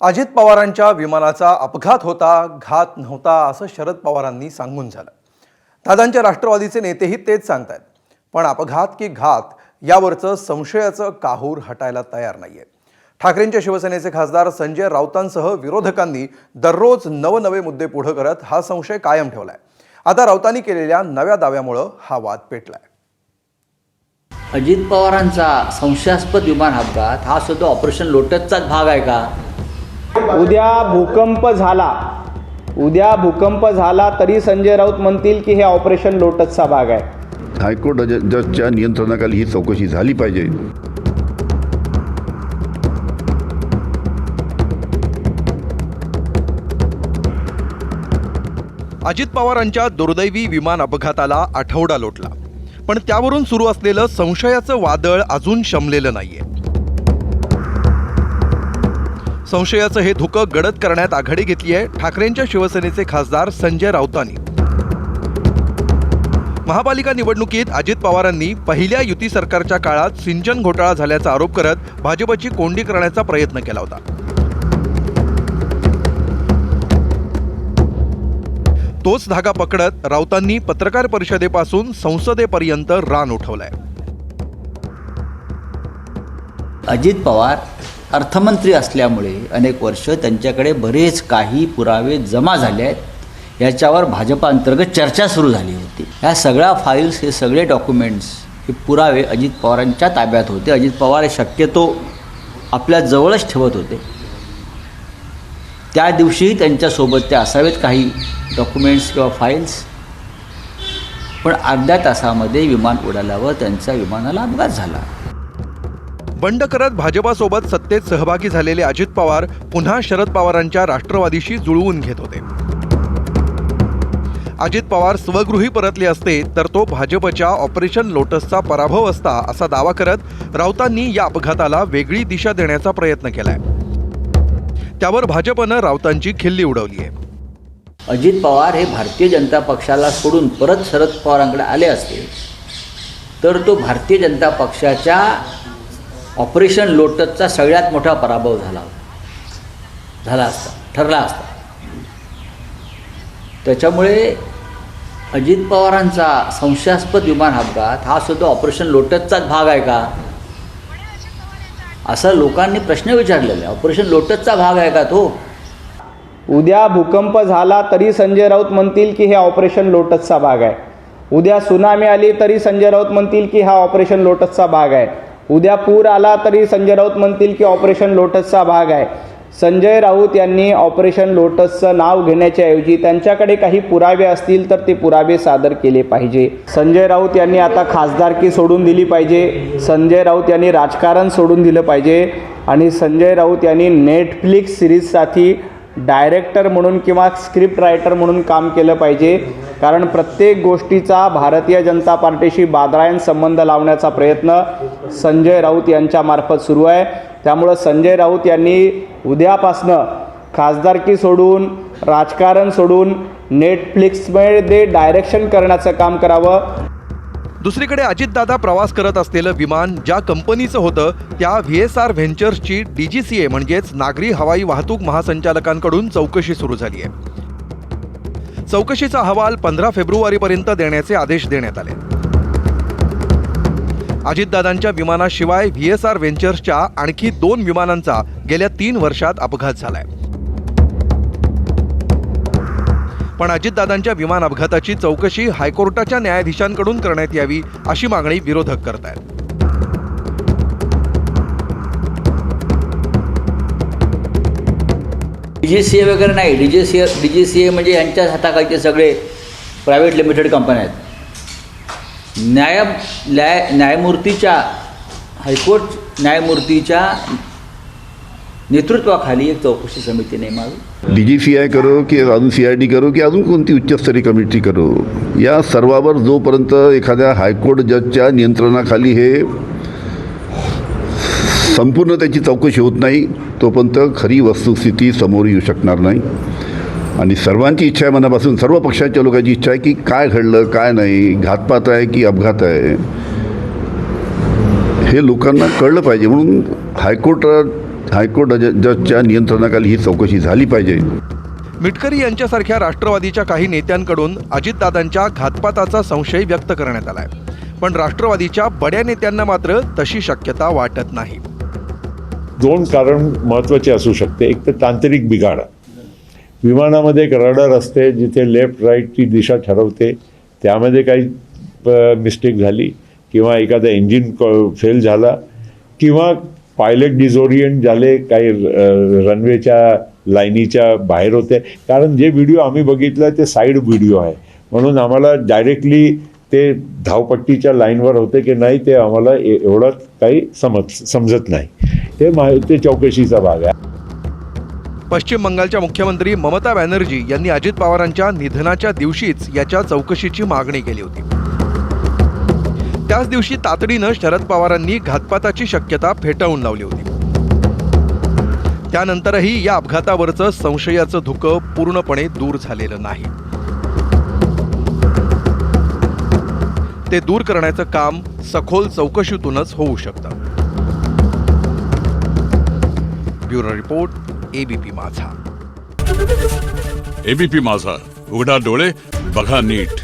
अजित पवारांच्या विमानाचा अपघात होता, घात नव्हता असं शरद पवारांनी सांगून झालं। दादांच्या राष्ट्रवादीचे नेतेही तेच सांगतायत, पण अपघात की घात यावरचं संशयाचं काहूर हटायला तयार नाहीये। ठाकरेंच्या शिवसेनेचे खासदार संजय राऊतांसह विरोधकांनी दररोज नवनवे मुद्दे पुढे करत हा संशय कायम ठेवलाय। आता राऊतांनी केलेल्या नव्या दाव्यामुळे हा वाद पेटलाय। अजित पवारांचा संशयास्पद विमान अपघात हा सुद्धा ऑपरेशन लोटसचाच भाग आहे का? उद्या भूकंप झाला तरी संजय राऊत म्हणतील की हे ऑपरेशन लोटसचा भाग आहे। हायकोर्ट जजच्या नियंत्रणाखाली ही चौकशी झाली पाहिजे। अजित पवारांच्या दुर्दैवी विमान अपघाताला आठवडा लोटला, पण त्यावरून सुरू असलेलं संशयाचं वादळ अजून शमलेलं नाहीये। संशयाचं हे धुकं गडद करण्यात आघाडी घेतली आहे ठाकरेंच्या शिवसेनेचे खासदार संजय राऊतांनी। महापालिका निवडणुकीत अजित पवारांनी पहिल्या युती सरकारच्या काळात सिंचन घोटाळा झाल्याचा आरोप करत भाजपची कोंडी करण्याचा प्रयत्न केला होता। तोच धागा पकडत राऊतांनी पत्रकार परिषदेपासून संसदेपर्यंत रान उठवलंय। अजित पवार अर्थमंत्री असल्यामुळे अनेक वर्ष त्यांच्याकडे बरेच काही पुरावे जमा झाले आहेत। याच्यावर भाजपा अंतर्गत चर्चा सुरू झाली होती। ह्या सगळ्या फाईल्स, हे सगळे डॉक्युमेंट्स, हे पुरावे अजित पवारांच्या ताब्यात होते। अजित पवार हे शक्यतो आपल्या जवळच ठेवत होते। त्या दिवशीही त्यांच्यासोबत ते असावेत काही डॉक्युमेंट्स किंवा फाईल्स, पण अर्ध्या तासामध्ये विमान उडाल्यावर त्यांच्या विमानाला अपघात झाला। बंड करत भाजपासोबत सत्तेत सहभागी झालेले अजित पवार पुन्हा शरद पवारांच्या राष्ट्रवादीशी जुळवून घेत होते। अजित पवार स्वगृही परतले असते तर तो भाजपच्या ऑपरेशन लोटसचा पराभव असता असा दावा करत राऊतांनी या अपघाताला वेगळी दिशा देण्याचा प्रयत्न केलाय। त्यावर भाजपनं राऊतांची खिल्ली उडवली आहे। अजित पवार हे भारतीय जनता पक्षाला सोडून परत शरद पवारांकडे आले असते तर तो भारतीय जनता पक्षाच्या ऑपरेशन लोटसचा सगळ्यात मोठा पराभव ठरला असता। त्याच्यामुळे अजित पवारांचा संशयास्पद विमान अपघात हा सुद्धा ऑपरेशन लोटसचाच भाग आहे का, असा लोकांनी प्रश्न विचारलेला आहे। ऑपरेशन लोटसचा भाग आहे का तो? उद्या भूकंप झाला तरी संजय राऊत म्हणतील की हे ऑपरेशन लोटसचा भाग आहे। उद्या सुनामी आली तरी संजय राऊत म्हणतील की हा ऑपरेशन लोटसचा भाग आहे। उद्या पूर आला तरी संजय राऊत म्हणतील की ऑपरेशन लोटसचा भाग आहे। संजय राऊत यांनी ऑपरेशन लोटसचं नाव घेण्याच्या ऐवजी त्यांच्याकडे काही पुरावे असतील तर ते पुरावे सादर केले पाहिजे। संजय राऊत यांनी आता खासदारकी सोडून दिली पाहिजे। संजय राऊत यांनी राजकारण सोडून दिलं पाहिजे आणि संजय राऊत यांनी नेटफ्लिक्स सिरीजसाठी डायरेक्टर म्हणून किंवा स्क्रिप्ट रायटर म्हणून काम केलं पाहिजे। कारण प्रत्येक गोष्टीचा भारतीय जनता पार्टीशी बादरायण संबंध लावण्याचा प्रयत्न संजय राऊत यांच्यामार्फत सुरू आहे। त्यामुळं संजय राऊत यांनी उद्यापासनं खासदारकी सोडून, राजकारण सोडून नेटफ्लिक्समध्ये डायरेक्शन करण्याचं काम करावं। दुसरीकडे अजितदादा प्रवास करत असलेलं विमान ज्या कंपनीचं होतं त्या VSR व्हेंचर्सची DGCA म्हणजेच नागरी हवाई वाहतूक महासंचालकांकडून चौकशी सुरू झाली आहे। चौकशीचा अहवाल 15 फेब्रुवारीपर्यंत देण्याचे आदेश देण्यात आले। अजितदादांच्या विमानाशिवाय VSR व्हेंचर्सच्या आणखी 2 विमानांचा गेल्या 3 वर्षात अपघात झालाय। पण अजितदादांच्या विमान अपघाताची चौकशी हायकोर्टाच्या न्यायाधीशांकडून करण्यात यावी अशी मागणी विरोधक करतायत। DGCA वगैरे नाही, DGCA म्हणजे यांच्याच हाताखालचे सगळे प्रायव्हेट लिमिटेड कंपन्या आहेत। न्यायमूर्तीच्या हायकोर्ट न्यायमूर्तीच्या नेतृत्वाखाली एक चौकशी समिती नेमावी। DGCI करो की अजून CID करो की अजून कोणती उच्चस्तरीय कमिटी करो, या सर्वावर जोपर्यंत एखाद्या हायकोर्ट जजच्या नियंत्रणाखाली हे संपूर्ण त्याची चौकशी होत नाही तोपर्यंत खरी वस्तुस्थिती समोर येऊ शकणार नाही। आणि सर्वांची इच्छा आहे, मनापासून सर्व पक्षाच्या लोकांची इच्छा आहे की काय घडलं, काय नाही, घातपात आहे की अपघात आहे, हे लोकांना कळलं पाहिजे। म्हणून हायकोर्ट जजच्या नियंत्रणाखाली ही चौकशी झाली पाहिजे. मिटकरी यांच्यासारख्या राष्ट्रवादीच्या काही नेत्यांकडून अजितदादांच्या घातपाताचा संशय व्यक्त करण्यात आलाय, पण राष्ट्रवादीच्या बड्या नेत्यांना मात्र तशी शक्यता वाटत नाही. दोन कारण महत्त्वाचे असू शकते. एक तर तांत्रिक बिघाड. विमानामध्ये एक रडार असते जिथे लेफ्ट राईटची दिशा ठरवते, त्यामध्ये काही मिस्टेक झाली किंवा एखादा इंजिन फेल झाला किंवा पायलट डिझोरिएंट झाले, काही रनवेच्या लाईनीच्या बाहेर होते. कारण जे व्हिडिओ आम्ही बघितला ते साईड व्हिडिओ आहे, म्हणून आम्हाला डायरेक्टली ते धावपट्टीच्या लाईनवर होते की नाही ते आम्हाला एवढं काही समजत नाही. ते चौकशीचा भाग आहे. पश्चिम बंगालच्या मुख्यमंत्री ममता बॅनर्जी यांनी अजित पवारांच्या निधनाच्या दिवशीच याच्या चौकशीची मागणी केली होती. त्याच दिवशी तातडीनं शरद पवारांनी घातपाताची शक्यता फेटाळून लावली होती. त्यानंतरही या अपघातावरचं संशयाचं धुकं पूर्णपणे दूर झालेलं नाही. ते दूर करण्याचं काम सखोल चौकशीतूनच होऊ शकतं. ब्युरो रिपोर्ट, एबीपी माझा. एबीपी माझा, उघडा डोळे बघा नीट.